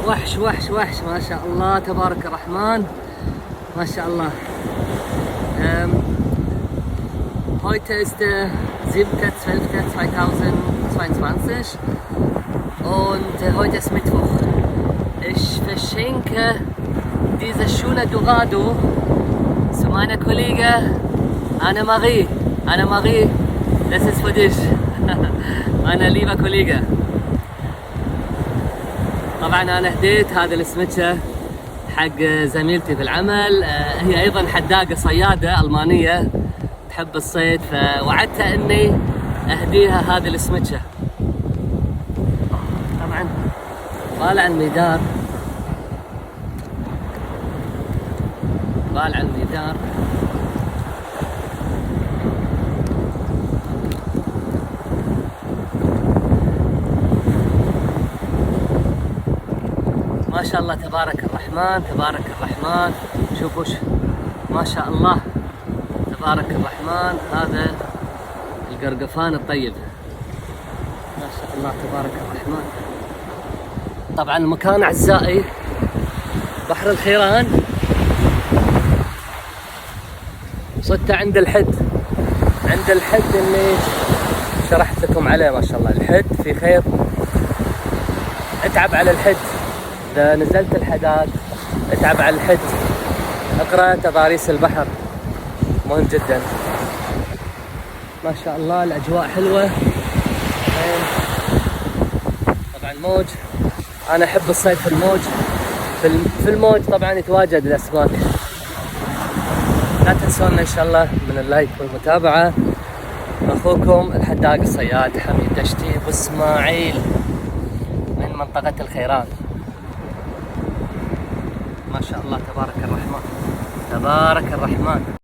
وحش وحش وحش ما شاء الله تبارك الرحمن ما شاء Allah. Heute ist der 7.12.2022 und heute ist Mittwoch. Ich verschenke diese schöne Dorado zu meiner Kollegin Annemarie. Annemarie, das ist für dich. meine liebe Kollege. طبعا انا هديت هذا السمكه حق زميلتي في العمل، هي ايضا حداقه صياده المانيه تحب الصيد، فوعدتها اني اهديها هذه السمكه. طبعا طالع الميدار طالع الميدار ما شاء الله تبارك الرحمن تبارك الرحمن. شوفوا ما شاء الله تبارك الرحمن، هذا القرقفان الطيب ما شاء الله تبارك الرحمن. طبعا المكان اعزائي بحر الخيران، صدت عند الحد اللي شرحت لكم عليه. ما شاء الله الحد في خير، اتعب على الحد. إذا نزلت الحداد اتعب على الحد، اقرأ تضاريس البحر مهم جدا. ما شاء الله الأجواء حلوة. طبعا موج، أنا أحب الصيد في الموج. في الموج طبعا يتواجد الأسماك. لا تنسونا إن شاء الله من اللايك والمتابعة. أخوكم الحداق الصياد حميد دشتي وإسماعيل من منطقة الخيران. ما شاء الله تبارك الرحمن تبارك الرحمن.